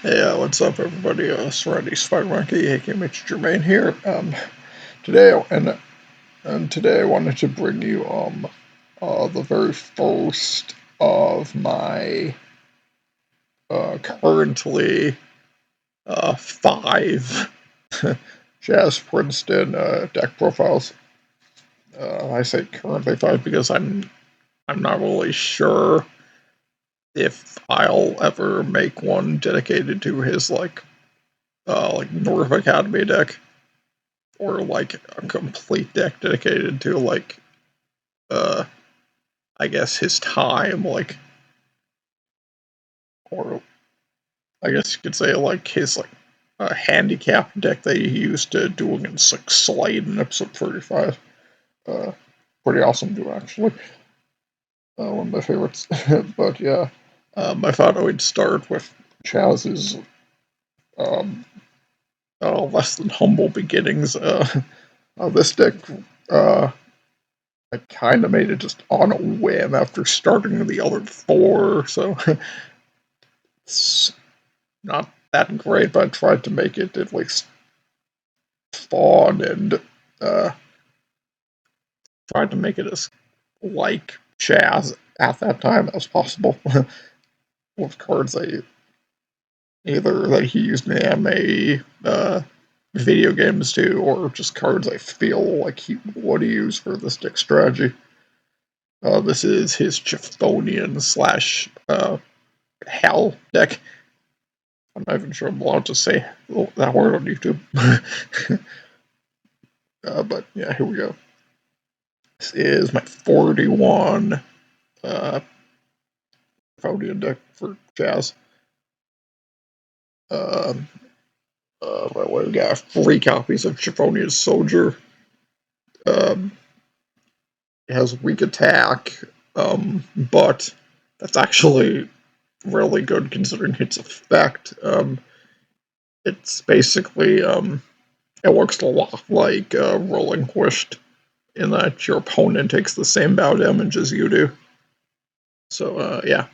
Hey, what's up, everybody? Serenity Spider Monkey, aka Mitch Germain here. Today, today I wanted to bring you the very first of my currently 5 Chazz Princeton deck profiles. I say currently 5 because I'm not really sure if I'll ever make one dedicated to his like North Academy deck, or like a complete deck dedicated to like I guess his time, like, or I guess you could say like his like handicap deck that he used to do against like Slade in episode 35. Pretty awesome duo, actually. One of my favorites. But yeah, I thought I would start with Chazz's um, less than humble beginnings. This deck, I kind of made it just on a whim after starting the other 4, so it's not that great, but I tried to make it at least fun and uh, tried to make it as like Chazz at that time as possible with cards either that he used in anime video games too, or just cards I feel like he would use for this deck strategy. This is his Chthonian slash Hell deck. I'm not even sure I'm allowed to say that word on YouTube. But yeah, here we go. This is my 41 Chthonian deck for Chazz. We got 3 copies of Chthonian Soldier. It has weak attack, but that's actually really good considering its effect. It's basically, it works a lot like Relinquished, in that your opponent takes the same bow damage as you do. So, yeah.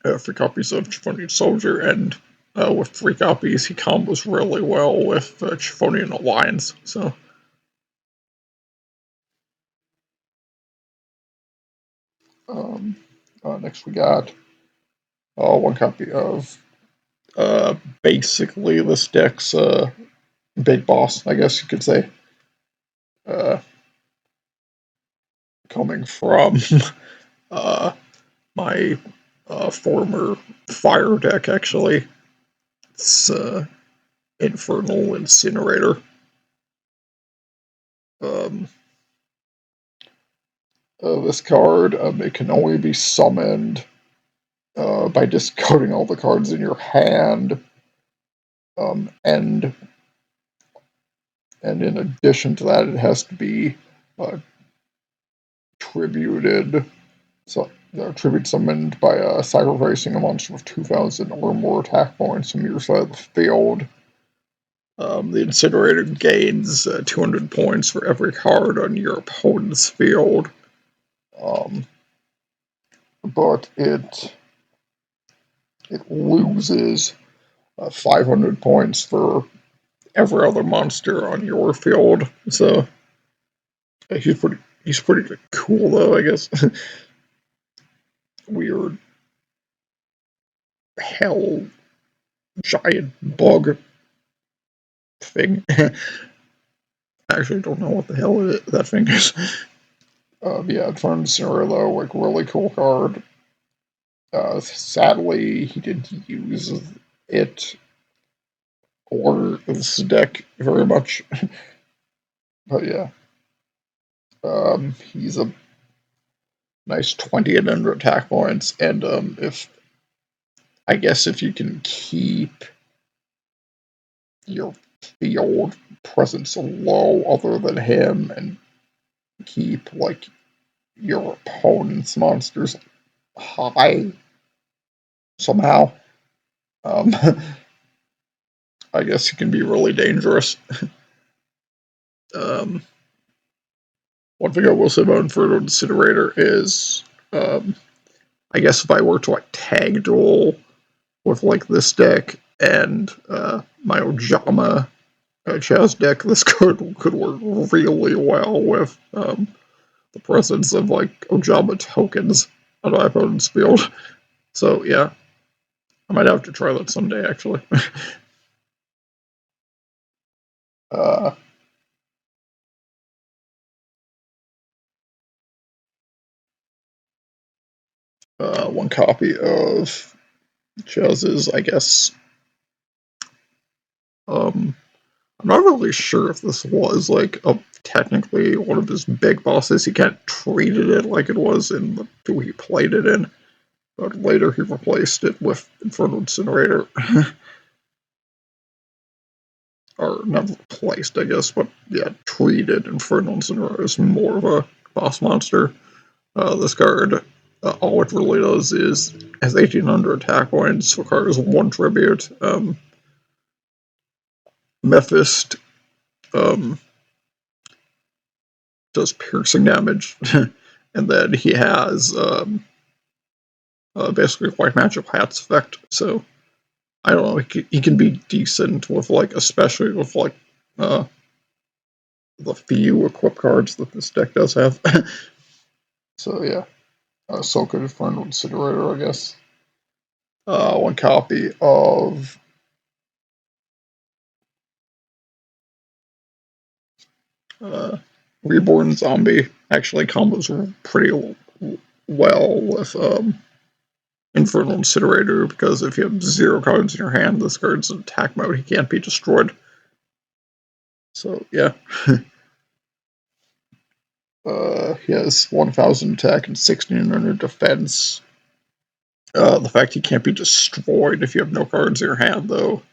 3 copies of Chthonian Soldier, and with 3 copies, he combos really well with Chthonian Alliance, so. Next we got 1 copy of basically this deck's big boss, I guess you could say. Coming from my former fire deck, actually. It's Infernal Incinerator. This card, it can only be summoned by discarding all the cards in your hand, and in addition to that, it has to be tributed, so tribute summoned by sacrificing a monster with 2,000 or more attack points from your side of the field. The Incinerator gains 200 points for every card on your opponent's field, but it loses 500 points for every other monster on your field. So he's pretty cool, though, I guess. Weird hell giant bug thing. I actually don't know what the hell that thing is. Yeah, Infernal Incinerator, though, like, really cool card. Sadly, he didn't use it or this deck very much. But yeah, he's a nice 20 and under attack points, and if you can keep your field presence low other than him, and keep like your opponent's monsters high somehow, I guess he can be really dangerous. One thing I will say about Infernal Incinerator is, I guess if I were to like tag duel with like this deck and my Ojama Chazz deck, this card could work really well with the presence of like Ojama tokens on my opponent's field. So yeah, I might have to try that someday actually. uh, One copy of Chazz's, I guess. I'm not really sure if this was like technically one of his big bosses. He kind of treated it like it was in the two he played it in, but later he replaced it with Infernal Incinerator. Or not replaced, I guess, but yeah, treated Infernal Incinerator as more of a boss monster. This card, all it really does is has 1800 attack points, requires 1 tribute. Mephist um, does piercing damage, and then he has basically white magic hats effect. So I don't know, he can be decent with like, especially with like the few equip cards that this deck does have. So yeah, so could Infernal Incinerator, I guess. One copy of Reborn Zombie. Actually combos pretty well with Infernal Incinerator, because if you have 0 cards in your hand, this card's in attack mode, he can't be destroyed. So yeah. He has 1000 attack and 1600 defense. The fact he can't be destroyed if you have no cards in your hand, though,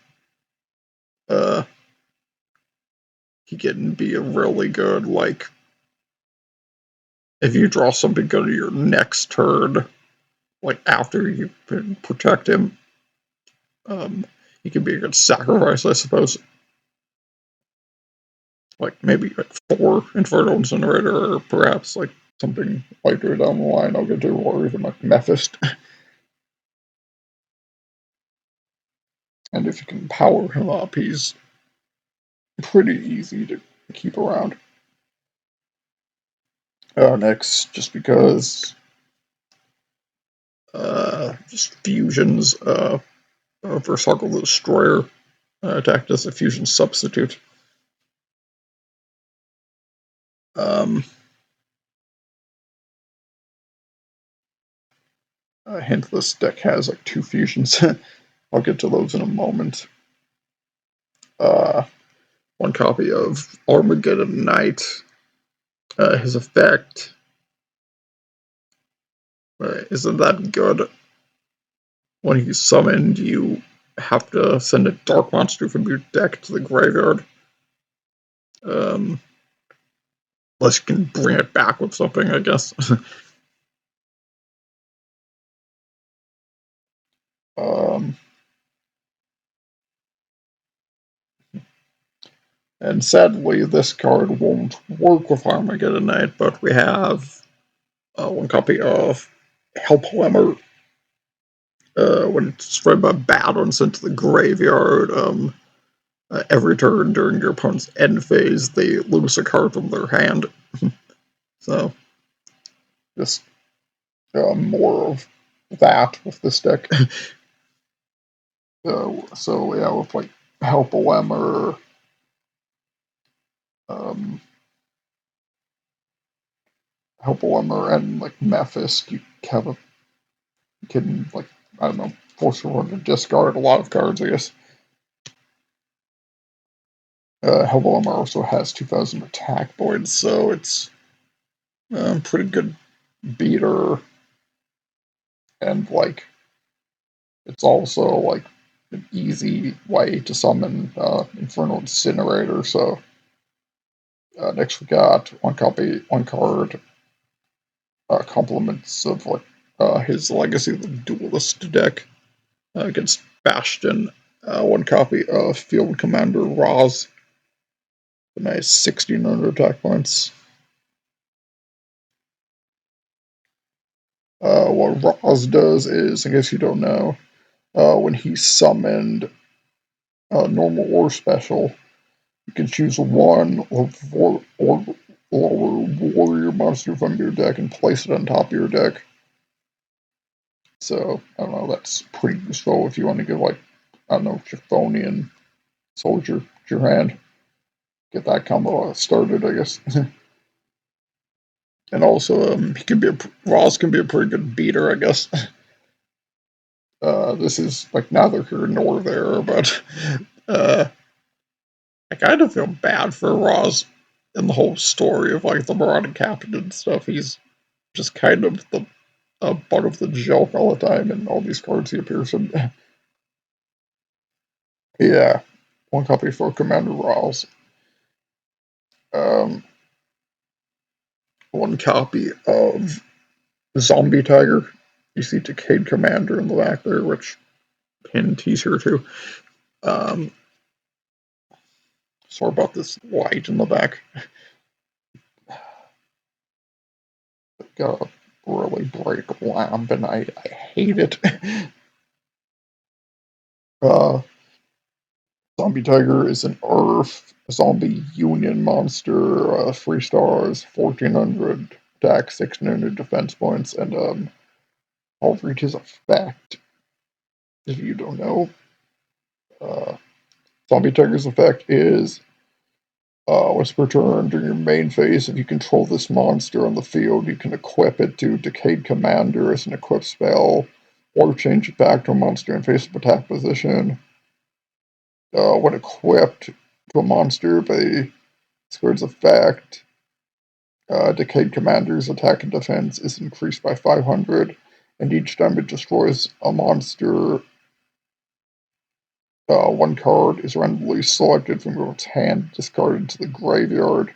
he can be a really good, like, if you draw something good on your next turn, like after you protect him, he can be a good sacrifice, I suppose. Like maybe like 4 Infernal Incinerator, or perhaps like something later down the line I'll get to, or even like Mephist. And if you can power him up, he's pretty easy to keep around. Next, just because, just fusions for Circle the Destroyer attacked as a fusion substitute. Hint, this deck has like 2 fusions. I'll get to those in a moment. One copy of Armageddon Knight. His effect isn't that good. When he's summoned, you have to send a dark monster from your deck to the graveyard. Unless you can bring it back with something, I guess. And sadly, this card won't work with Armageddon Knight, but we have one copy of Helplemmer. When it's destroyed by battle and sent to the graveyard, every turn during your opponent's end phase, they lose a card from their hand. So, just more of that with this deck. So yeah, with like Helplemmer, um, and like Mephist, you can like, I don't know, force someone to discard a lot of cards, I guess. Helplemmer also has 2000 attack points, so it's pretty good beater, and like it's also like an easy way to summon Infernal Incinerator. So next we got one card, compliments of like his Legacy of the Duelist deck against Bastion. One copy of Field Commander Roz, a nice 1600 attack points. What Roz does is, in case you don't know, when he's summoned normal or special, you can choose one or lower warrior monster from your deck and place it on top of your deck. So, I don't know, that's pretty useful if you want to get, like, I don't know, Chthonian soldier to your hand. Get that combo started, I guess. And also, Ross can be a pretty good beater, I guess. This is, like, neither here nor there, but I kind of feel bad for Ross in the whole story of, like, the Marauding Captain and stuff. He's just kind of the butt of the joke all the time in all these cards he appears in. Yeah, one copy for Commander Ross. Um, one copy of Zombie Tiger. You see Decayed Commander in the back there, which pin teaser too. Sorry about this light in the back. Got a really bright lamp, and I hate it. uh, Zombie Tiger is an Earth Zombie Union monster. 3 stars, 1400 attack, 1600 defense points, and I'll read his effect if you don't know. Uh, Zombie Tiger's effect is once per turn during your main phase, if you control this monster on the field, you can equip it to Decayed Commander as an equipped spell, or change it back to a monster in face-up attack position. When equipped to a monster by Square's effect, Decayed Commander's attack and defense is increased by 500, and each time it destroys a monster, one card is randomly selected from its hand, discarded to the graveyard.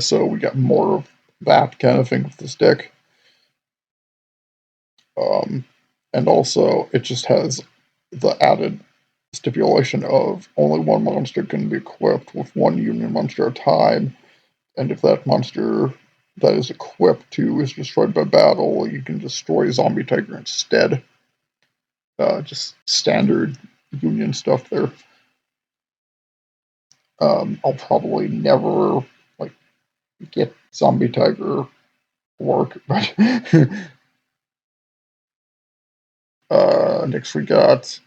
So we got more of that kind of thing with this deck. And also, it just has the added stipulation of only one monster can be equipped with one union monster at a time, and if that monster that is equipped to is destroyed by battle, you can destroy Zombie Tiger instead. Just standard union stuff there. I'll probably never like get Zombie Tiger work, but next we got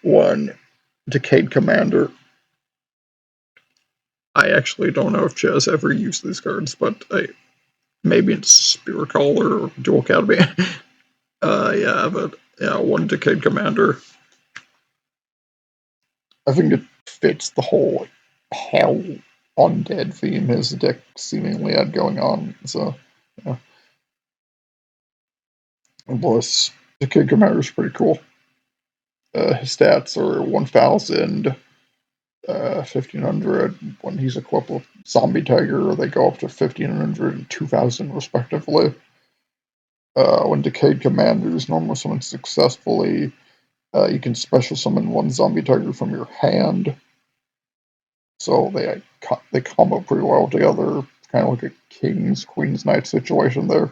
one Decayed Commander. I actually don't know if Chazz ever used these cards, but maybe it's Spirit Caller or Dual Academy. Yeah, but yeah, one Decayed Commander. I think it fits the whole hell undead theme his deck seemingly had going on. So, yeah. And plus, Decayed Commander is pretty cool. His stats are 1,000, 1,500. When he's equipped with Zombie Tiger, they go up to 1,500 and 2,000 respectively. When Decayed Commanders normally summon successfully, you can special summon one Zombie Tiger from your hand. So they combo pretty well together, kind of like a King's Queen's Knight situation there.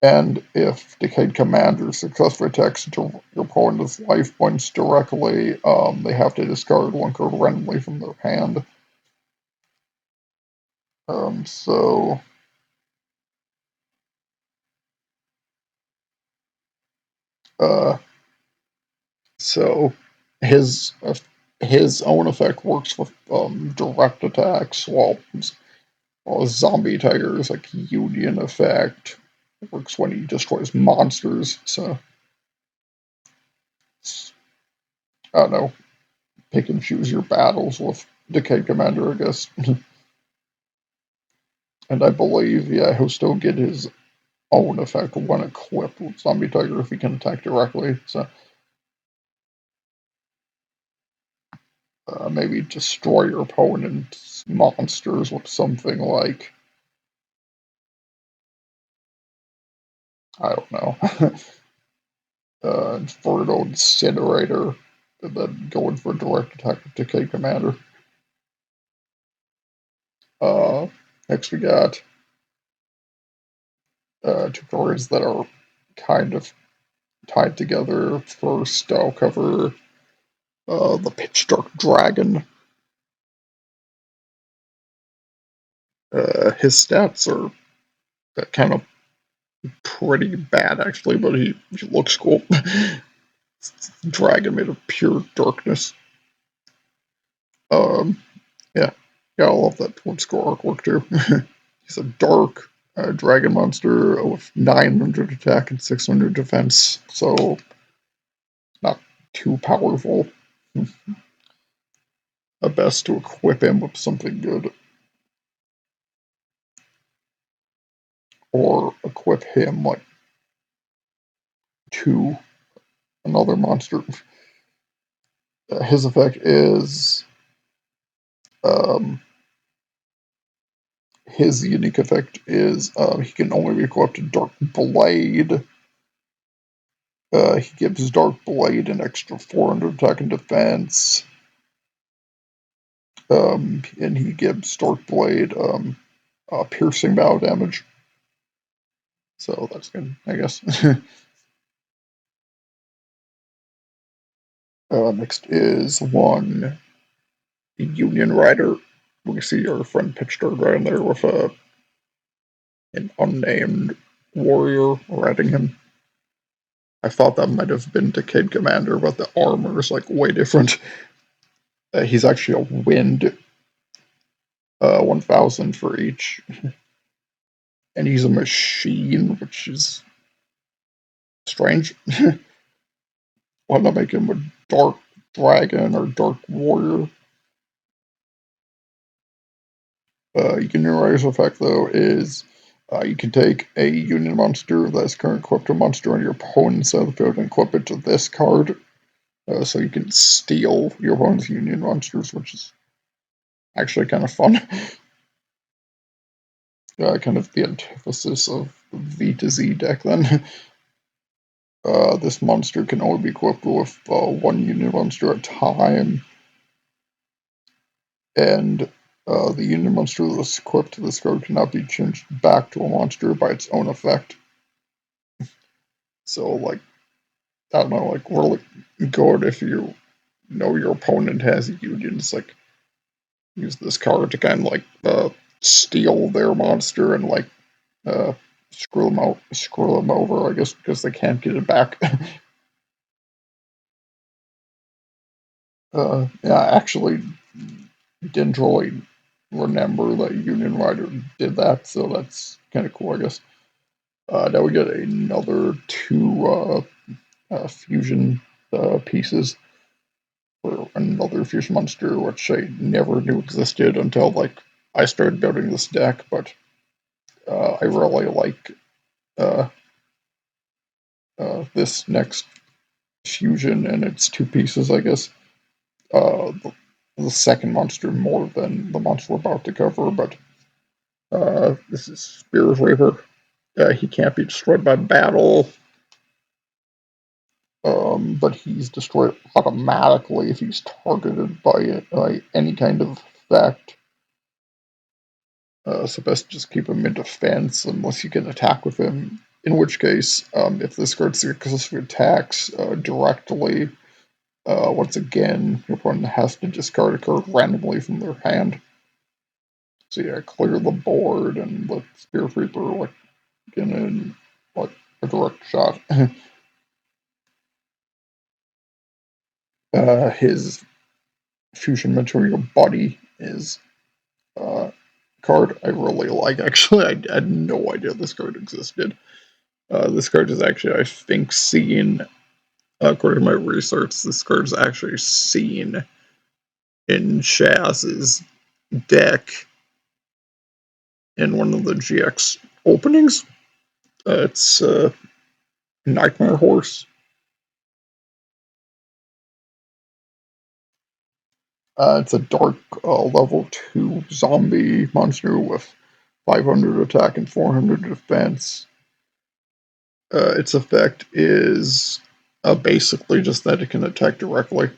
And if Decayed Commander successfully attacks your opponent's life points directly, they have to discard one card randomly from their hand. So uh, so his own effect works with direct attacks, while Zombie Tiger's like Union effect works when he destroys monsters. So I don't know, pick and choose your battles with Decayed Commander, I guess. And I believe, yeah, he'll still get his own effect when equipped with Zombie Tiger if he can attack directly. So maybe destroy your opponent's monsters with something like, I don't know, Inferno Incinerator, and then going for direct attack with Decay Commander. Next we got two cards that are kind of tied together. First, I'll cover the Pitch Dark Dragon. His stats are kind of pretty bad, actually, but he looks cool. Dragon made of pure darkness. Yeah, I love that twin score artwork too. He's a dark dragon monster with 900 attack and 600 defense, so not too powerful. Best to equip him with something good. Or equip him like to another monster. His effect is his unique effect is he can only be equipped to Dark Blade. He gives Dark Blade an extra 400 attack and defense. And he gives Dark Blade piercing bow damage. So that's good, I guess. Next is one Union Rider. We see our friend Pitch Dark right in there with an unnamed warrior riding him. I thought that might have been Decayed Commander, but the armor is like way different. He's actually a wind, 1,000 for each. And he's a machine, which is strange. Why not make him a dark dragon or dark warrior? Union Rider's effect, though, is you can take a Union monster that is currently equipped to a monster on your opponent's side of the field and equip it to this card. So you can steal your opponent's Union monsters, which is actually kind of fun. Kind of the antithesis of the V to Z deck, then. This monster can only be equipped with one Union monster at a time. And the Union monster that's equipped to this card cannot be changed back to a monster by its own effect. So, like, I don't know, like, really good if you know your opponent has a Union. It's like, use this card to kind of, like, steal their monster and, like, screw them over, I guess, because they can't get it back. Yeah, I actually didn't really remember that Union Rider did that, so that's kind of cool, I guess. Now we get another two fusion pieces for another fusion monster, which I never knew existed until like I started building this deck. But I really like this next fusion, and it's two pieces, I guess. The second monster more than the monster we're about to cover, but this is Spirit Reaver. He can't be destroyed by battle. But he's destroyed automatically if he's targeted by any kind of effect. So best just keep him in defense unless you can attack with him. In which case, if this card successfully attacks directly, once again, your opponent has to discard a card randomly from their hand. So yeah, clear the board and let Spirit Reaper like get in like a direct shot. His fusion material body is card I really like. Actually, I had no idea this card existed. This card is actually, I think, seen, according to my research, this card is actually seen in Chazz's deck in one of the GX openings. It's Nightmare Horse. It's a dark level 2 zombie monster with 500 attack and 400 defense. Its effect is basically just that it can attack directly.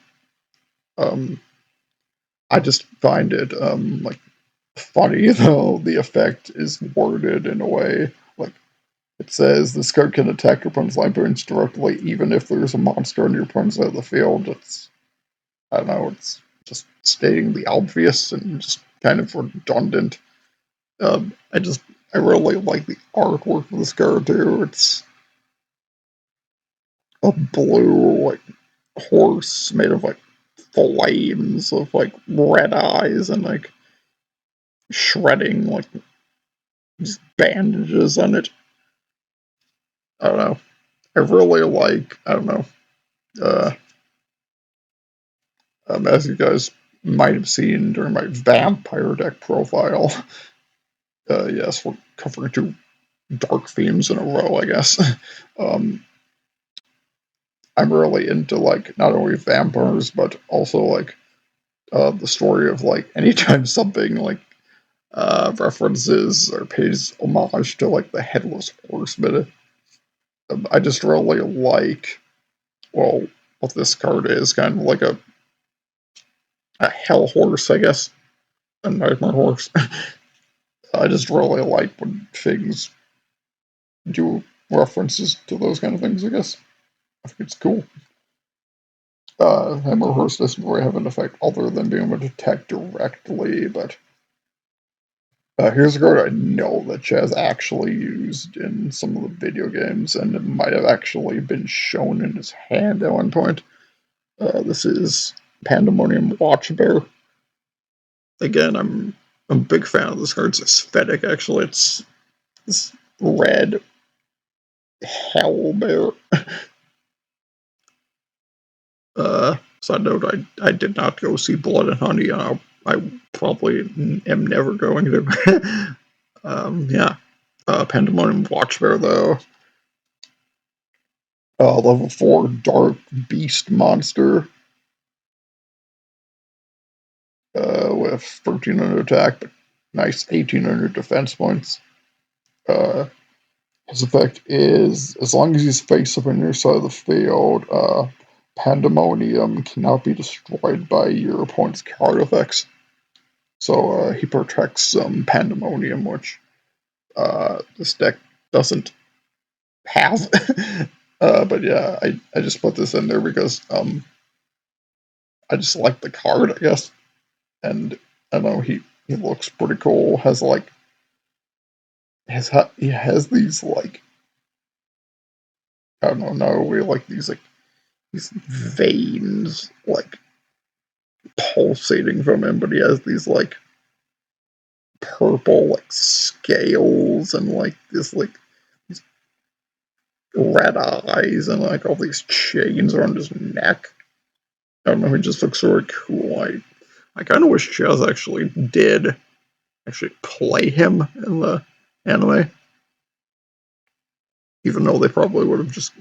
I just find it like funny though the effect is worded in a way like It says this card can attack your opponent's librarians directly, even if there's a monster on your opponent's side of the field. It's, I don't know, it's just stating the obvious and just kind of redundant. I really like the artwork of this card too. It's a blue like horse made of like flames with like red eyes and like shredding like just bandages on it. I don't know. I really like. I don't know. Uh, as you guys might have seen during my vampire deck profile, yes, we're covering two dark themes in a row, I guess. um, I'm really into like not only vampires but also like the story of like anytime something like references or pays homage to like the headless horseman. I just really like, well, what this card is kind of like a hell horse, I guess, a nightmare horse. I just really like when things do references to those kind of things, I guess. I think it's cool. Hammer Horse doesn't really have an effect other than being able to attack directly, but here's a card I know that Chazz actually used in some of the video games, and it might have actually been shown in his hand at one point. This is Pandemonium Watchbear. Again, I'm a big fan of this card's aesthetic, actually. It's this red hell bear. Side note, I did not go see Blood and Honey, and I probably am never going to. Yeah. Pandemonium Watchbear, though. Level 4 Dark Beast Monster. With 1300 attack, but nice 1800 defense points. His effect is, as long as he's face up on your side of the field, Pandemonium cannot be destroyed by your opponent's card effects. So he protects some Pandemonium, which this deck doesn't have. But yeah, I just put this in there because I just like the card, I guess. And I know he looks pretty cool. Has like he has these like, I don't know, we like these veins like pulsating from him, but he has these like purple like scales and like this like these red eyes and like all these chains around his neck. I don't know, he just looks really cool. I kind of wish Chazz actually did play him in the anime, even though they probably would have just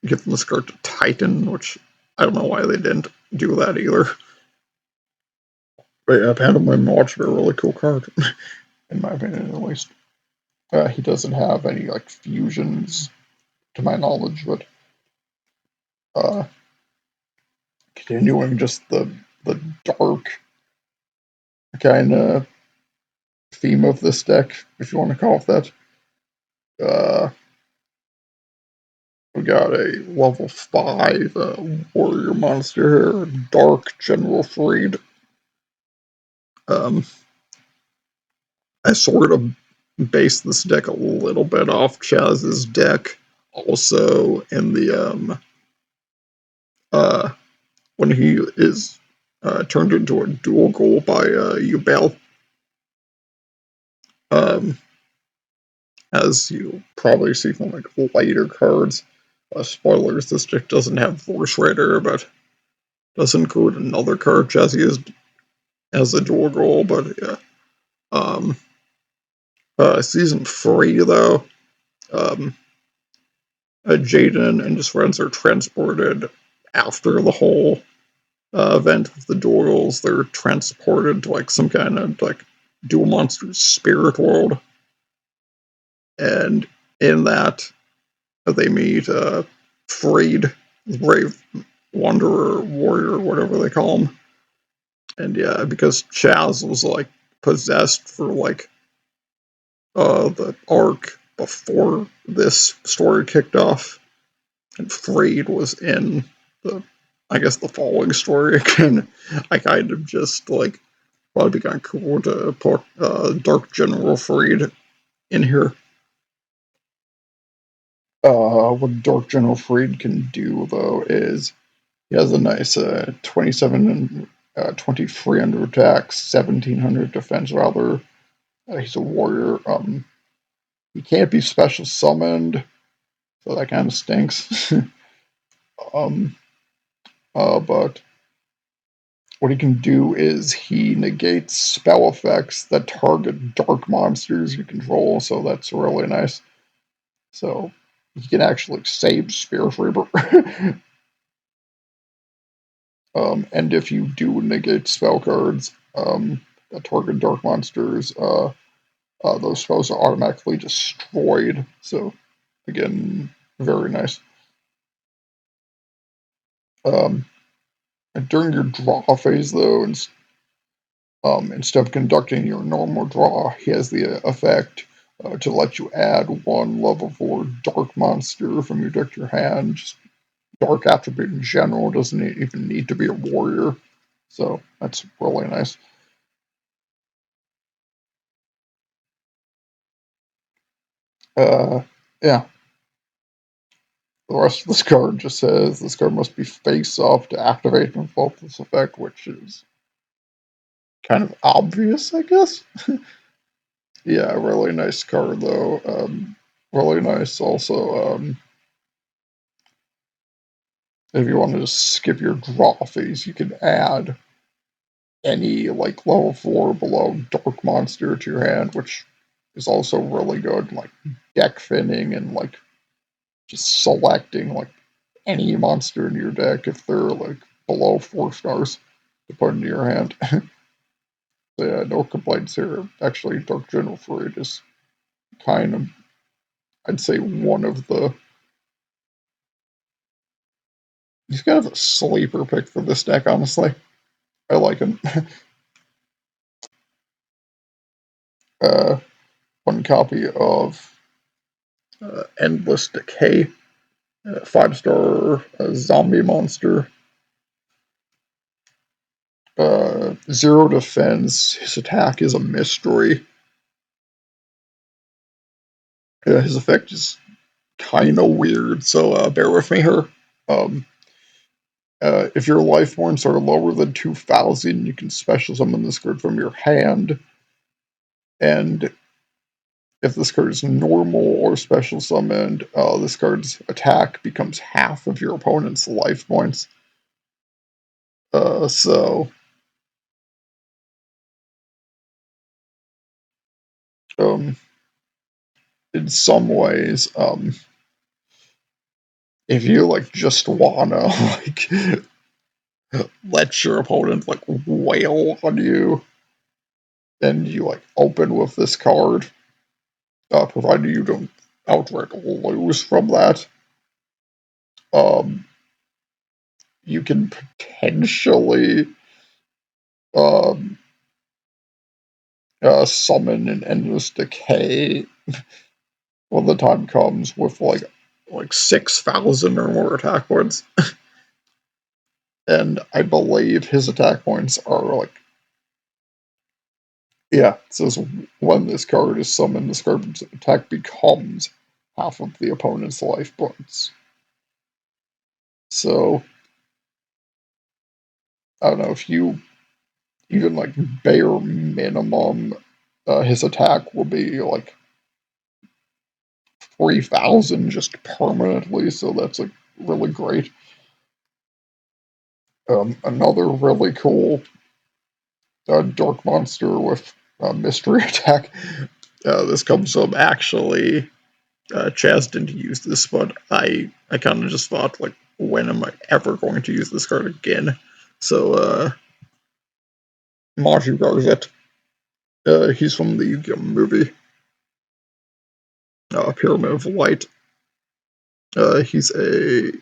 given this card to Titan, which I don't know why they didn't do that either. But yeah, Pantomime Watch a really cool card, in my opinion at least. He doesn't have any like fusions, to my knowledge, but uh, continuing just the dark kind of theme of this deck, if you want to call it that. We got a level 5 warrior monster here, Dark General Freed. I sort of based this deck a little bit off Chazz's deck. Also, in the uh, when he is turned into a dual goal by Yubel. As you probably see from like later cards. Spoilers: this deck doesn't have Force Rider, but does include another card Chazz used as a dual goal. But yeah, season 3 though. Jaden and his friends are transported after the whole event with the duels. They're transported to like some kind of like dual monsters spirit world, and in that they meet Freed, brave wanderer, warrior, whatever they call him. And yeah, because Chazz was like possessed for like the arc, before this story kicked off, and Freed was in I guess, the following story again. I kind of just, like, thought it'd be kind of cool to put Dark General Freed in here. What Dark General Freed can do, though, is he has a nice 27 and 2300 attack, 1700 defense, rather. He's a warrior. He can't be special summoned, so that kind of stinks. But what he can do is he negates spell effects that target dark monsters you control, so that's really nice. So he can actually save Spirit Reaper. And if you do negate spell cards that target dark monsters, those spells are automatically destroyed. So, again, very nice. And during your draw phase, though, instead of conducting your normal draw, he has the effect to let you add one level 4 dark monster from your deck to your hand. Just dark attribute in general doesn't even need to be a warrior. So that's really nice. Yeah. The rest of this card just says this card must be face up to activate and invoke this effect, which is kind of obvious, I guess. Yeah, really nice card, though. Really nice also. If you want to just skip your draw phase, you can add any, like, level 4 below dark monster to your hand, which is also really good, like deck finning and, like, just selecting, like, any monster in your deck if they're, like, below 4 stars to put into your hand. So, yeah, no complaints here. Actually, Dark General Freed is kind of, I'd say, one of the. He's kind of a sleeper pick for this deck, honestly. I like him. uh, One copy of Endless Decay, 5-star zombie monster. 0 defense. His attack is a mystery. His effect is kind of weird, so bear with me here. Um, if your life points are lower than 2,000, you can special summon this card from your hand. And if this card is normal or special summoned, this card's attack becomes half of your opponent's life points. So in some ways, if you, like, just wanna, like, let your opponent, like, wail on you, and you, like, open with this card, provided you don't outright lose from that, um, you can potentially um, summon an Endless Decay when the time comes with, like 6,000 or more attack points. And I believe his attack points are, like, yeah, it says when this card is summoned, this card's attack becomes half of the opponent's life points. So, I don't know, if you even, like, bare minimum, his attack will be, like, 3,000 just permanently, so that's, like, really great. Another really cool dark monster with mystery attack. This comes from, actually, Chazz didn't use this, but I kind of just thought, like, when am I ever going to use this card again? So, Maju Garget. He's from the movie Pyramid of Light. He's a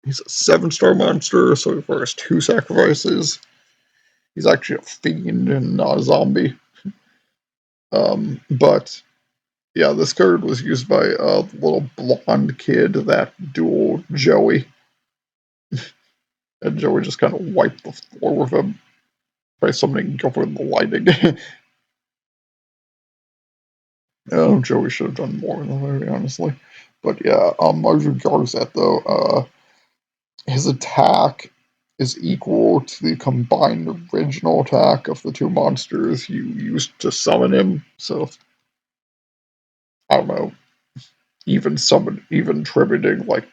7-star monster, so he requires 2 sacrifices. He's actually a fiend and not a zombie. But Yeah, this card was used by a little blonde kid that dueled Joey. And Joey just kind of wiped the floor with him by summoning Govern the Lightning. Oh, Joey should have done more in the movie, honestly. But yeah, as regards that though, his attack is equal to the combined original attack of the two monsters you used to summon him. So I don't know, even tributing like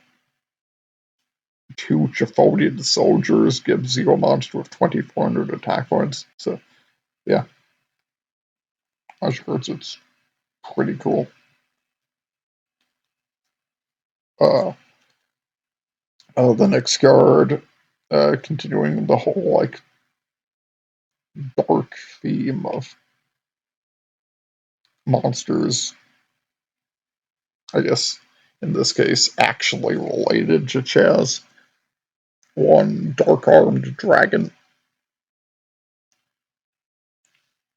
two Chthonian soldiers gives Zero Monster with 2,400 attack points. So yeah, as regards it's pretty cool. Uh, the next card, continuing the whole like dark theme of monsters, I guess in this case actually related to Chazz. One dark armed dragon.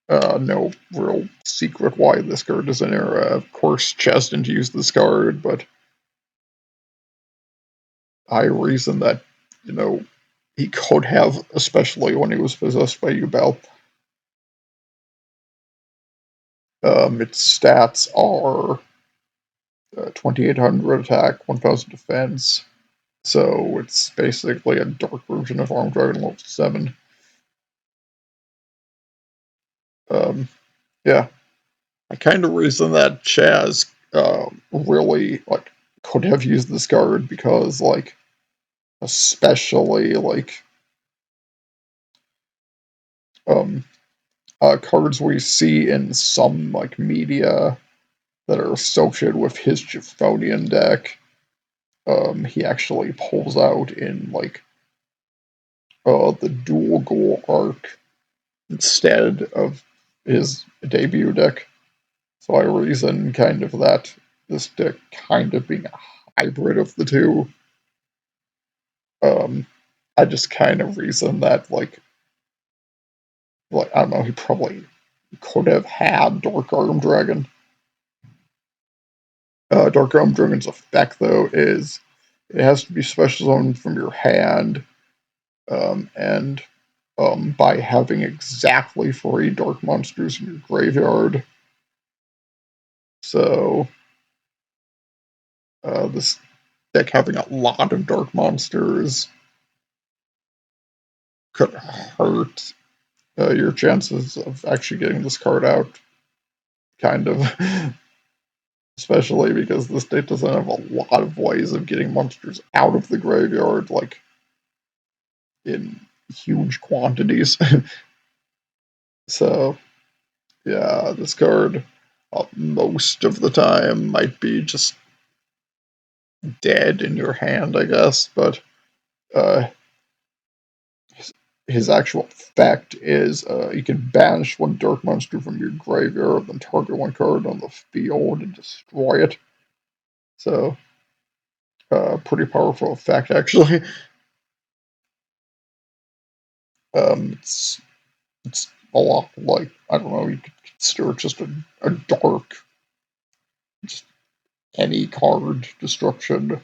No real secret why this card is in here. Of course, Chazz didn't use this card, but I reason that, he could have, especially when he was possessed by Ubel. Its stats are 2,800 attack, 1,000 defense. So it's basically a dark version of Armed Dragon level 7. Yeah, I kind of reason that Chazz really like could have used this card because especially um, cards we see in some media that are associated with his Chthonian deck. He actually pulls out in the dual goal arc instead of his debut deck. So I reason kind of that this deck kind of being a hybrid of the two. Um, I just kind of reason that I don't know, he probably could have had Dark Arm Dragon. Dark Arm Dragon's effect though is it has to be special zoned from your hand, and by having exactly 3 dark monsters in your graveyard. So this deck having a lot of dark monsters could hurt your chances of actually getting this card out, kind of. Especially because this deck doesn't have a lot of ways of getting monsters out of the graveyard, in huge quantities. So, yeah, this card most of the time might be just dead in your hand, I guess, but uh, his actual effect is you can banish 1 dark monster from your graveyard, then target 1 card on the field and destroy it. So, pretty powerful effect, actually. It's a lot like, I don't know, you could consider it just a dark, just any card destruction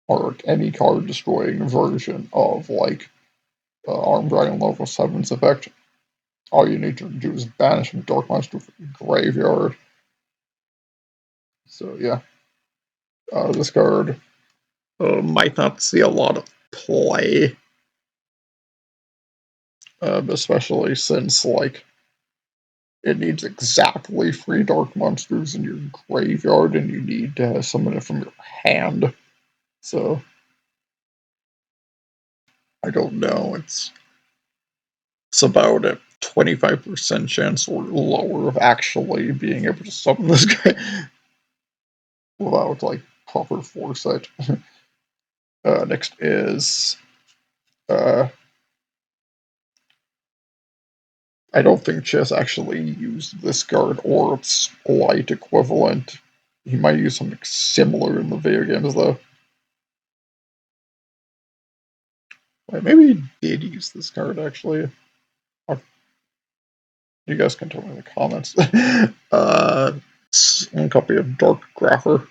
or any card destroying version of Armed Dragon level 7's effect. All you need to do is banish a dark monster from your graveyard. So yeah, this card might not see a lot of play, especially since it needs exactly 3 dark monsters in your graveyard, and you need to summon it from your hand. So I don't know. It's about a 25% chance or lower of actually being able to summon this guy without proper foresight. Next is uh, I don't think Chess actually used this card or its light equivalent. He might use something similar in the video games though. Maybe he did use this card actually. You guys can tell me in the comments. One copy of Dark Grapher.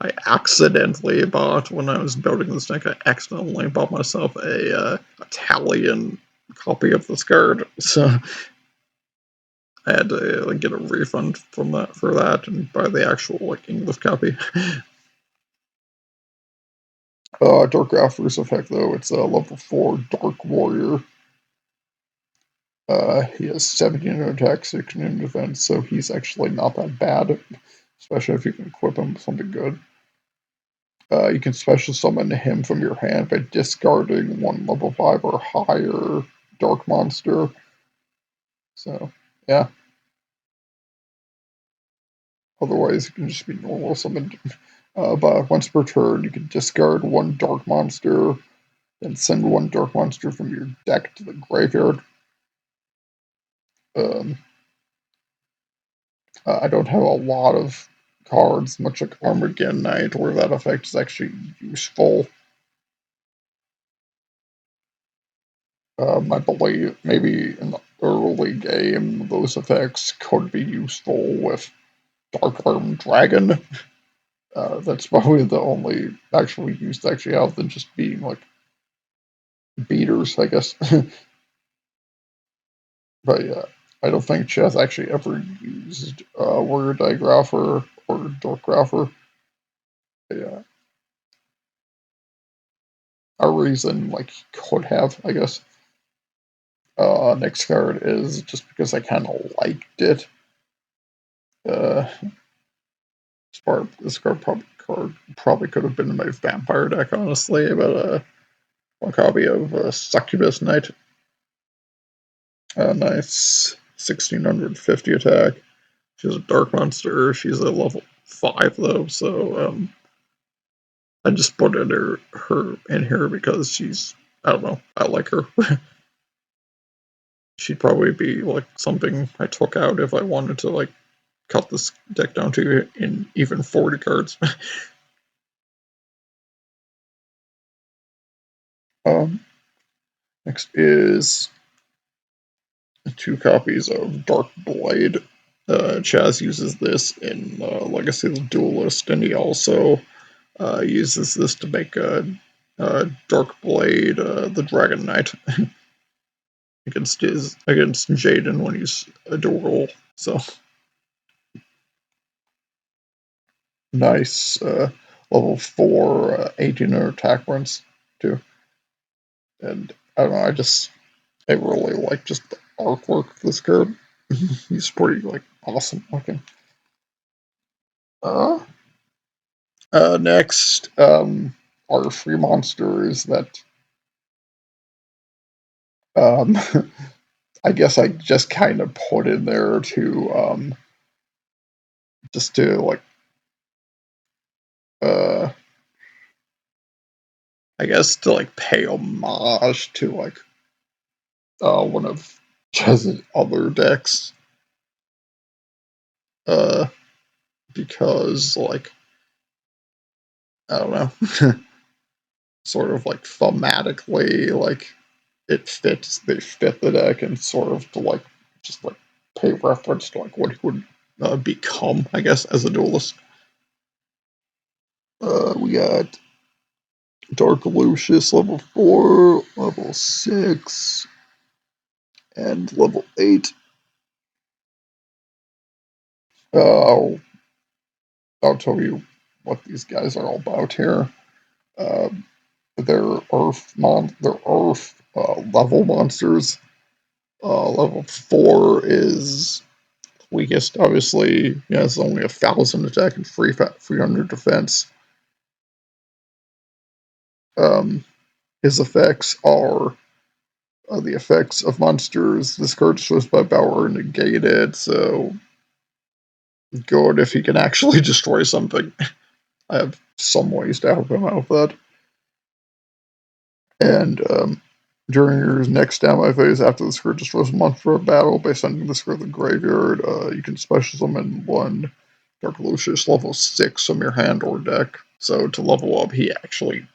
I accidentally bought, when I was building this deck, I accidentally bought myself a Italian copy of this card. So I had to get a refund from that for that and buy the actual English copy. Dark Grapher's effect, though, it's a level 4 Dark Warrior. He has 17 attack, 16 defense, so he's actually not that bad, especially if you can equip him with something good. You can special summon him from your hand by discarding one level 5 or higher dark monster. So, yeah. Otherwise, it can just be normal summon. But once per turn, you can discard one dark monster, then send one dark monster from your deck to the graveyard. I don't have a lot of cards, much like Armageddon Knight, where that effect is actually useful. I believe maybe in the early game, those effects could be useful with Dark Arm Dragon. That's probably the only actual use they actually have than just being beaters, I guess. But yeah, I don't think Chazz actually ever used Warrior Digrapher or Dark Grapher. Yeah, a reason he could have, I guess. Next card is just because I kind of liked it. Uh, this card probably could have been in my vampire deck, honestly, but one copy of Succubus Knight. Nice 1650 attack. She's a dark monster. She's a level 5 though, so I just put her in here because I don't know, I like her. She'd probably be something I took out if I wanted to cut this deck down to in even 40 cards. Next is 2 copies of Dark Blade. Chazz uses this in Legacy of the Duelist, and he also uses this to make a Dark Blade, the Dragon Knight, against Jaden when he's a duel. So nice, level 4, 18 attack runs too. And I don't know, I really like just the artwork of this card. He's pretty awesome looking. Next are free monsters that um, I guess I just kind of put in there to just to uh, I guess to pay homage to one of Chezz's other decks. Because I don't know, sort of thematically they fit the deck, and sort of to just pay reference to what he would become, I guess, as a duelist. We got Dark Lucius level 4, level 6, and level 8. Uh, I'll tell you what these guys are all about here. Uh, they're Earth level monsters. Level 4 is weakest, obviously. Yeah, it's only 1,000 attack and 300 defense. His effects are the effects of monsters. This card destroys by power negated, so good if he can actually destroy something. I have some ways to help him out with that. And during your next standby phase, after this card destroys a monster of battle by sending this card to the graveyard, you can special summon one Dark Lucius level 6 from your hand or deck. So to level up, he actually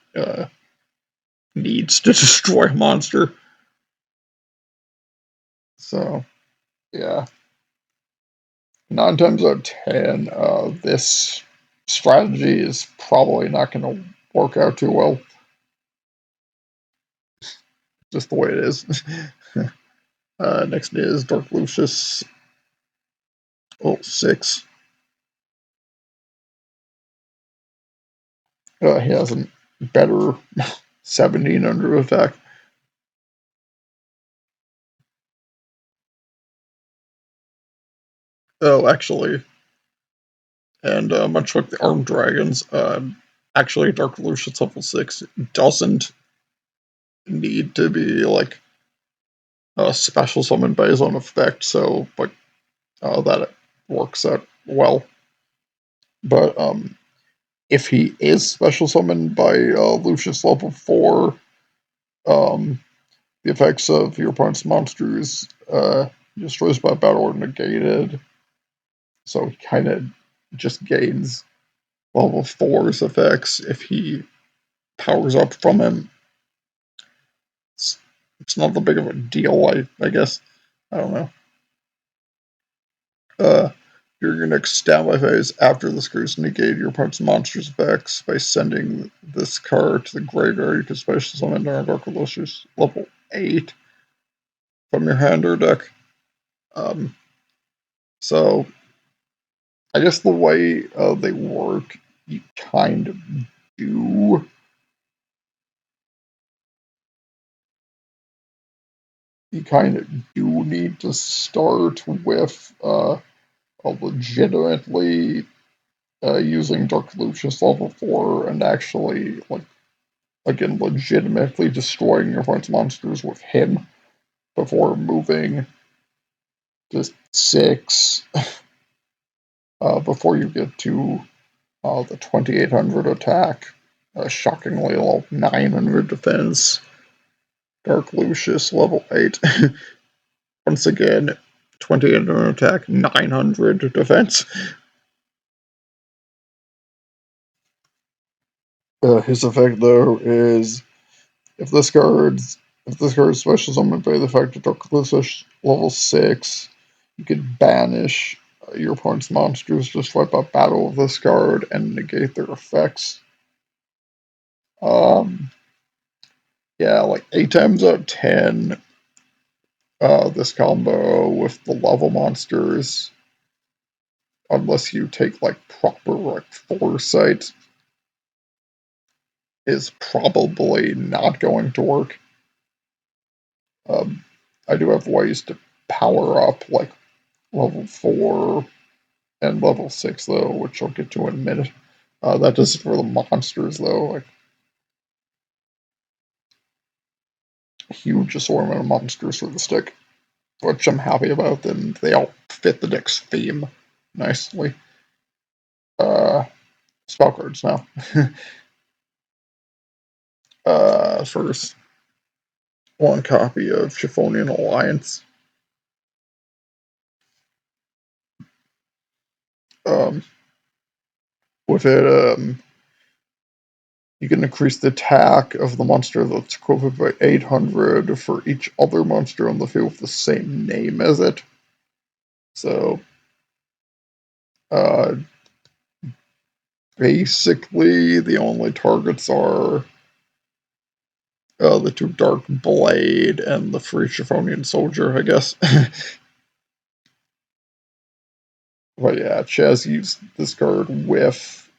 needs to destroy a monster. So, yeah. 9 times out of 10, this strategy is probably not going to work out too well. Just the way it is. Next is Dark Lucius. Oh, 6. He has a better 1700 attack. Oh, actually, and much like the Armed Dragons, actually Dark Lucius level 6 doesn't need to be like a special summon by his own effect, so like that works out well. But if he is special summoned by Lucius level 4, um, the effects of your opponent's monsters destroys by battle or negated. So he kind of just gains level 4's effects if he powers up from him. It's not that big of a deal, I guess. I don't know. Your next standby phase after this cruise negate your opponent's monster's effects by sending this card to the graveyard. You can special summon Dark Lucius level 8 from your hand or deck. Um, so I guess the way they work, you kind of do. You kind of do need to start with a legitimately using Dark Lucius level 4 and actually, like, again, legitimately destroying your opponent's monsters with him before moving to 6, before you get to the 2800 attack, shockingly low 900 defense, Dark Lucius level 8. Once again, 2800 attack, 900 defense. His effect, though, is if this card's special summoned by the effect of Dark Lucius level 6, you can banish your opponent's monsters, just wipe out battle of this card, and negate their effects. Yeah, like 8 times out of 10, this combo with the level monsters, unless you take like proper like foresight, is probably not going to work. I do have ways to power up like level 4 and level 6 though, which I'll get to in a minute. That does it for the monsters though, like huge assortment of monsters for the stick, which I'm happy about, and they all fit the deck's theme nicely. Spell cards now. First, one copy of Chthonian Alliance. Um, with it, you can increase the attack of the monster that's equivalent by 800 for each other monster on the field with the same name as it. So, uh, basically, the only targets are the 2 Dark Blade and the free Chthonian Soldier, I guess. But yeah, Chazz used this card with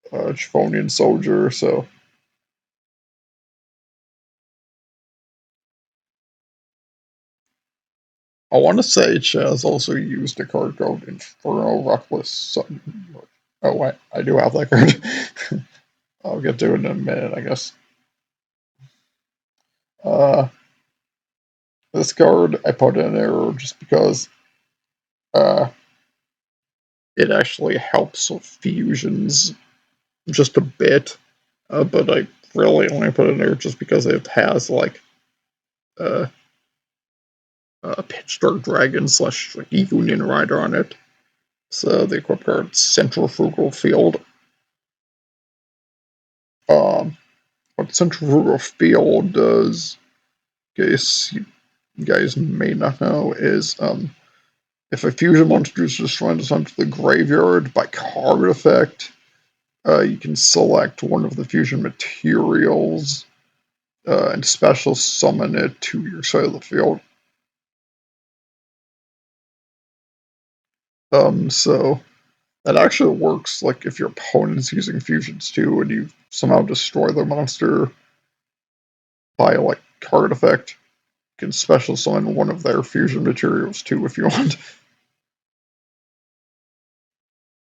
Chthonian Soldier, so I want to say Chazz also used a card called Inferno Reckless Sun. Oh, wait, I do have that card. I'll get to it in a minute, I guess. Uh, this card I put in there just because it actually helps with fusions just a bit, but I really only put it in there just because it has like uh, Pitch Dark Dragon slash like, Union Rider on it. So the equip card Centrifugal Field. What Centrifugal Field does, in case you you guys may not know is if a fusion monster is destroyed sent to the graveyard by card effect, you can select one of the fusion materials and special summon it to your side of the field. So that actually works like if your opponent's using fusions too and you somehow destroy the monster by like card effect, you can special summon one of their fusion materials too if you want.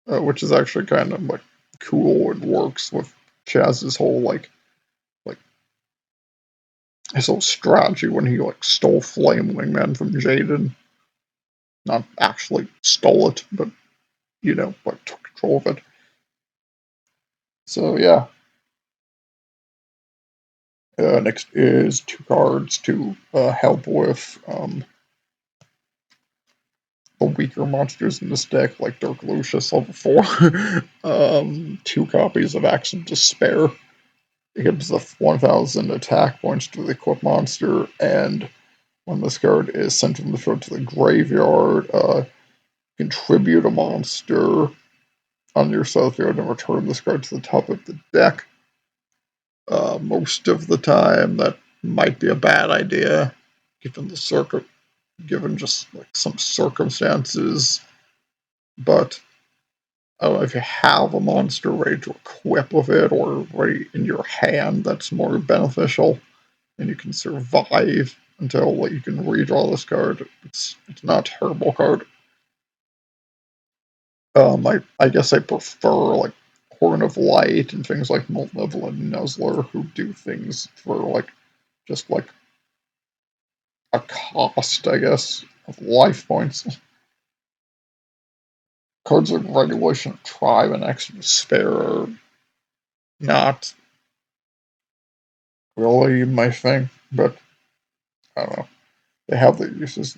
Which is actually kind of like cool and works with Chazz's whole like his whole strategy when he like stole Flame Wingman from Jaden. Not actually stole it, but like took control of it. So yeah. Next is 2 cards to help with the weaker monsters in this deck, like Dark Lucius level 4. 2 copies of Axe of Despair. It gives the 1,000 attack points to the equipped monster, and when this card is sent from the field to the graveyard, contribute a monster on your side of the field and return this card to the top of the deck. Most of the time, that might be a bad idea, given just like some circumstances. But I don't know if you have a monster ready to equip with it or ready in your hand, that's more beneficial, and you can survive until like, you can redraw this card. It's not a terrible card. I guess I prefer like Horn of Light and things like Malevolent Nuzzler, who do things for like just like a cost, I guess, of life points. Cards like Regulation of Tribe and Axe of Despair are not really my thing, but I don't know. They have their uses.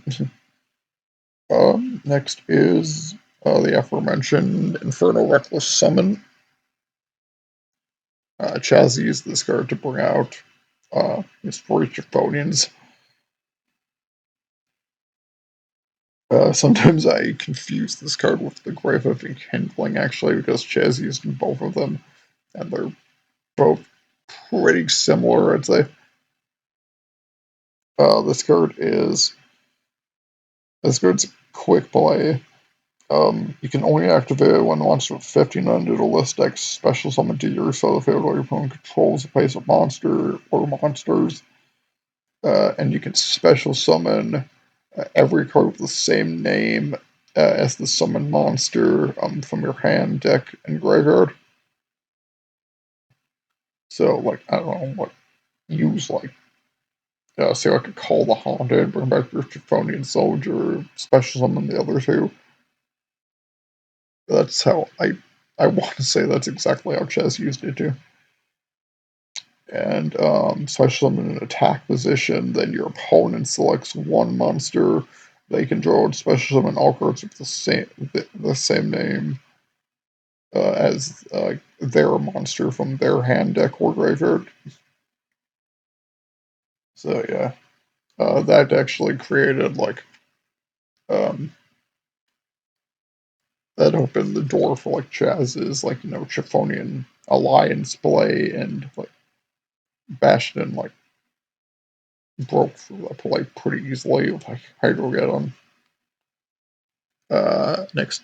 Next is the aforementioned Infernal Reckless Summon. Chazz used this card to bring out his 4 Chthonians. Sometimes I confuse this card with the Grave of Enkindling, actually, because Chazz used both of them, and they're both pretty similar, I'd say. This card's quick play. You can only activate it when the monster with 15 under the list deck special summon to your side of the field while your opponent controls a base of monster or monsters. And you can special summon every card with the same name as the summoned monster from your hand, deck, and graveyard. So, like, I don't know what use, like, say I could call the Haunted, bring back your Chthonian Soldier, special summon the other 2. That's how I want to say that's exactly how Chazz used it too. And special summon an attack position, then your opponent selects one monster. They can draw and special summon all cards with the same name as their monster from their hand, deck, or graveyard. So yeah, that actually created like that opened the door for like Chazz's like Chthonian Alliance play, and like Bastion like broke through that play pretty easily with like Hydrogeddon. Next,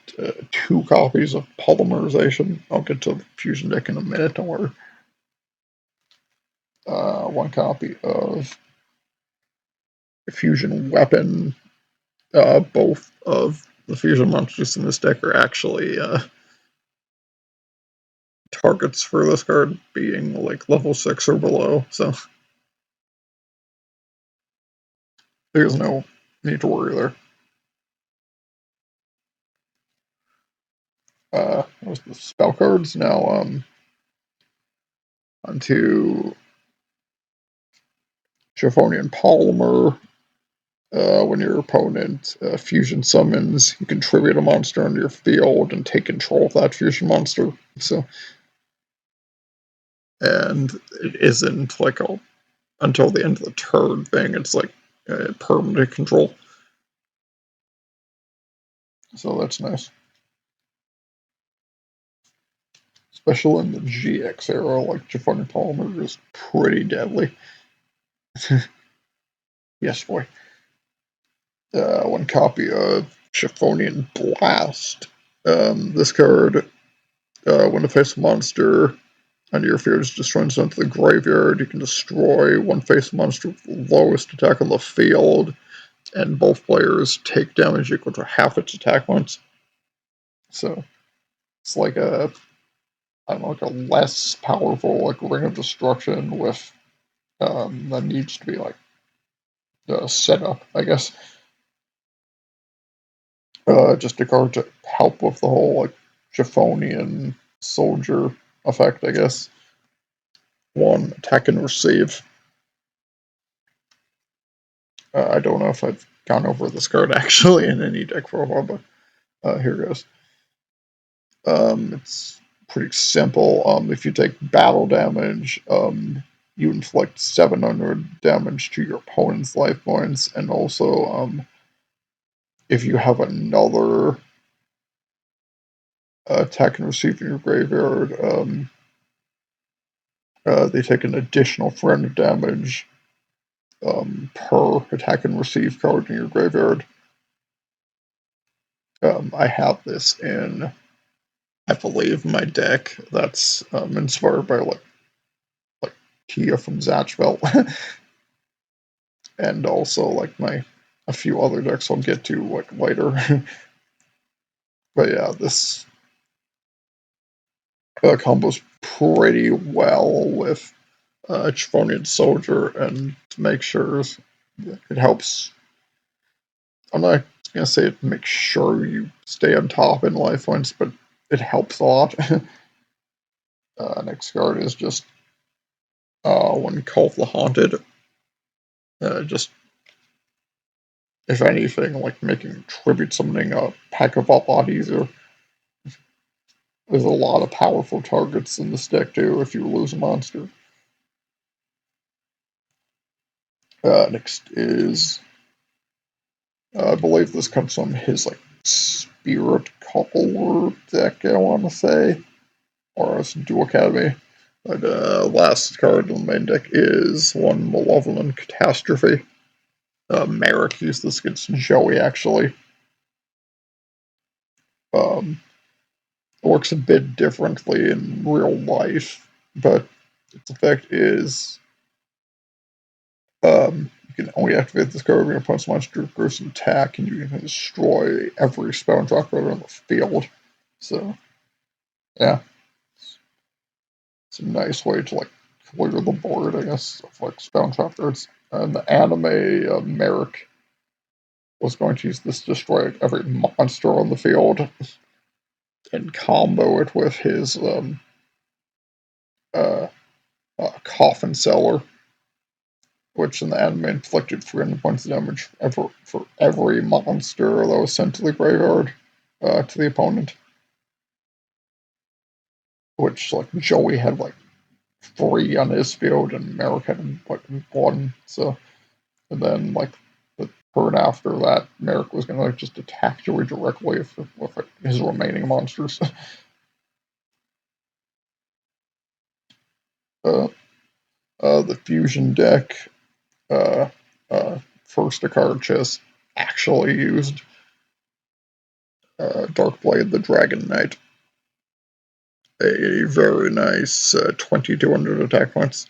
2 copies of Polymerization. I'll get to the fusion deck in a minute, don't worry. 1 copy of Fusion Weapon. Both of the fusion monsters in this deck are actually targets for this card, being like level 6 or below, so there's no need to worry there. Those are the spell cards. Now, onto Chthonian Polymer. When your opponent fusion summons, you can tribute a monster on your field and take control of that fusion monster. So, and it isn't like until the end of the turn thing. It's like permanent control. So that's nice. Especially in the GX era, like Chthonian Polymer is pretty deadly. Yes, boy. One copy of Chthonian Blast. This card, when a face monster under your field is destroyed sent to the graveyard, you can destroy one face monster with the lowest attack on the field, and both players take damage equal to half its attack points. So it's like a, I don't know, like a less powerful like Ring of Destruction with that needs to be like set up, I guess. Just a card to help with the whole like Chthonian soldier effect, I guess. One, attack and receive. I don't know if I've gone over this card actually in any deck for a while, but here goes. It's pretty simple. If you take battle damage, you inflict 700 damage to your opponent's life points, and also if you have another attack and receive in your graveyard, they take an additional 400 damage per attack and receive card in your graveyard. I have this in, I believe, my deck that's inspired by like Tia from Zatchveld, and also like a few other decks I'll get to like later. But yeah, this combos pretty well with Chthonian Soldier, and to make sure it helps. I'm not gonna say it makes sure you stay on top in life points, but it helps a lot. Next card is just one Call of the Haunted. Just if anything, like making tribute summoning a pack of a lot easier. There's a lot of powerful targets in this deck too if you lose a monster. Next is, I believe this comes from his like Spirit Coupler deck, I want to say, or it's Dual Academy. But last card in the main deck is one Malevolent Catastrophe. Merrick used this against Joey actually. It works a bit differently in real life, but its effect is you can only activate this card when your opponent's monster grows an attack, and you can destroy every spell and drop card on the field. So, yeah, it's a nice way to like clear the board, I guess, of like spell and trap cards. And the anime Merrick was going to use this to destroy every monster on the field and combo it with his uh, Coffin Seller, which in the anime inflicted 300 points of damage for every monster that was sent to the graveyard to the opponent. Which, like, Joey had, like, 3 on his field, and Merrick had, like, 1. So, and then, like, the turn after that, Merrick was going to, like, just attack Joey directly with his remaining monsters. The fusion deck, first a card Chazz actually used Darkblade the Dragon Knight. A very nice 2200 attack points.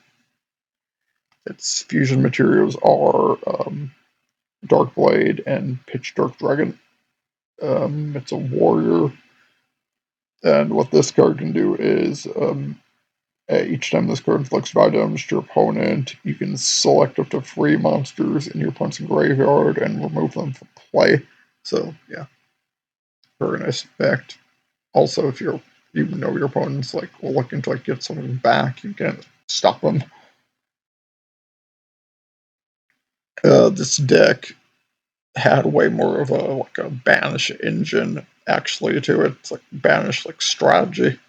Its fusion materials are Darkblade and Pitch Dark Dragon. It's a warrior, and what this card can do is each time this card inflicts 5 damage to your opponent, you can select up to 3 monsters in your opponent's graveyard and remove them from play. So, yeah, very nice effect. Also, if you know your opponent's like looking to like get something back, you can stop them. This deck had way more of a banish engine actually to it. It's like banish like strategy.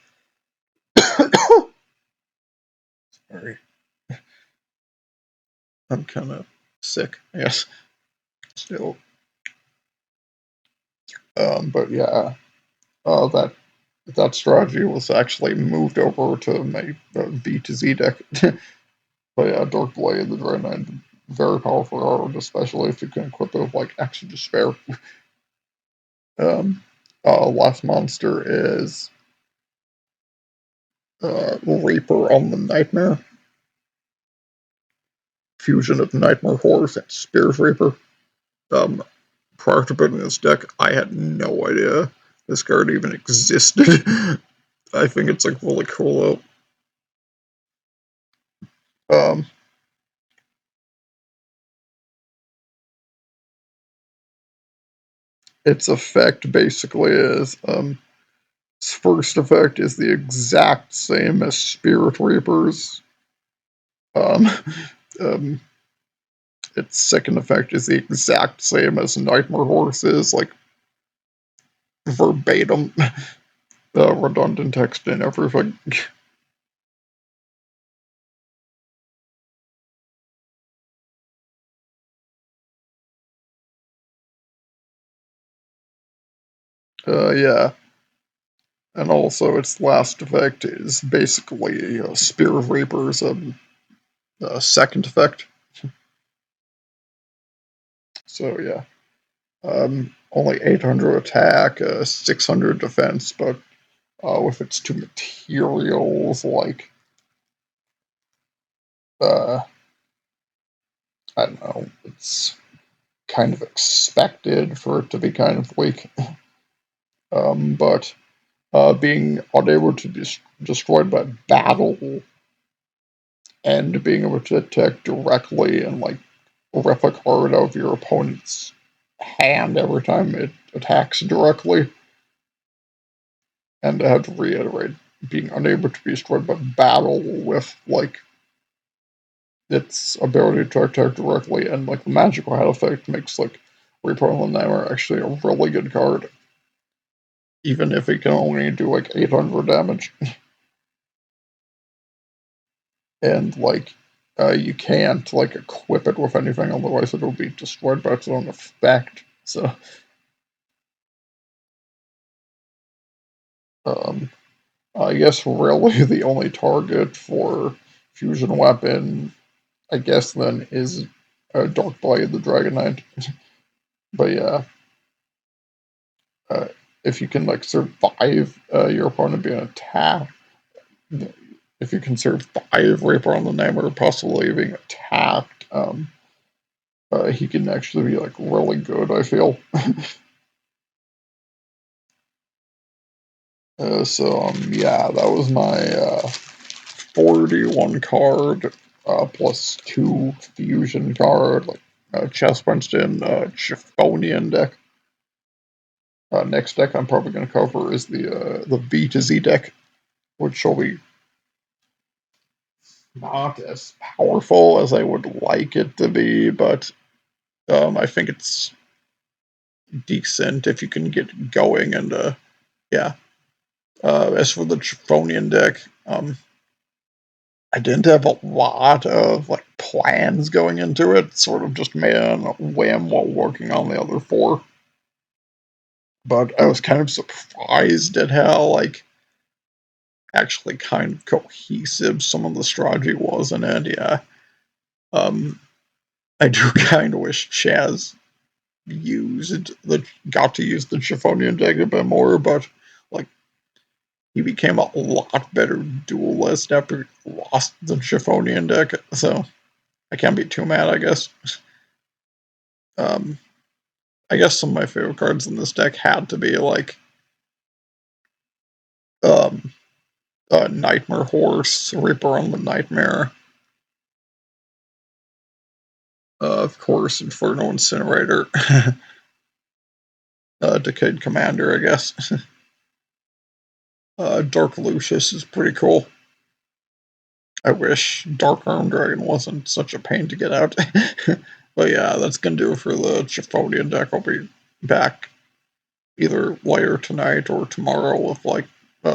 Sorry, I'm kind of sick, I guess. Still. But yeah, that strategy was actually moved over to my V to Z deck. But yeah, Dark Blade, the Dragonite, very powerful card, especially if you can equip it with like Extra Despair. Last monster is Reaper on the Nightmare. Fusion of Nightmare Horse and Spears Reaper. Prior to building this deck, I had no idea this card even existed. I think it's like really cool though. Its effect basically is its first effect is the exact same as Spirit Reaper's. Um, um, its second effect is the exact same as Nightmare Horse's, like verbatim, redundant text and everything. Yeah. And also, its last effect is basically Spear of Reaper's second effect. So, yeah. Only 800 attack, 600 defense, but with its two materials, like, I don't know, it's kind of expected for it to be kind of weak. But being unable to be destroyed by battle and being able to attack directly and like rip a card out of your opponent's hand every time it attacks directly, and I have to reiterate, being unable to be destroyed by battle with like its ability to attack directly and like the magical head effect makes like Reaper on the Nightmare actually a really good card, even if it can only do like 800 damage. And like you can't like equip it with anything, otherwise it'll be destroyed by its own effect. So um, I guess really the only target for fusion weapon, I guess then is Dark Blade the Dragonite. But yeah, uh, if you can like survive your opponent being attacked, if you can survive Reaper on the Nightmare possibly being attacked, he can actually be like really good, I feel. Yeah, that was my 41 card plus 2 fusion card, like Chazz Princeton, Chthonian deck. Next deck I'm probably going to cover is the V to Z deck, which will be not as powerful as I would like it to be, but I think it's decent if you can get going. And yeah, as for the Chthonian deck, I didn't have a lot of like plans going into it. Sort of just made on a whim while working on the other 4. But I was kind of surprised at how like actually kind of cohesive some of the strategy was in it. Yeah, um, I do kind of wish Chazz got to use the Chthonian deck a bit more, but like he became a lot better duelist after he lost the Chthonian deck, so I can't be too mad, I guess. Um, I guess some of my favorite cards in this deck had to be like um, Nightmare Horse, Reaper on the Nightmare, of course, Inferno Incinerator, Decayed Commander, I guess. Dark Lucius is pretty cool. I wish Dark Arm Dragon wasn't such a pain to get out. But yeah, that's gonna do it for the Chthonian deck. I'll be back either later tonight or tomorrow with like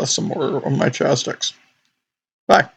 some more of my Chazz decks. Bye.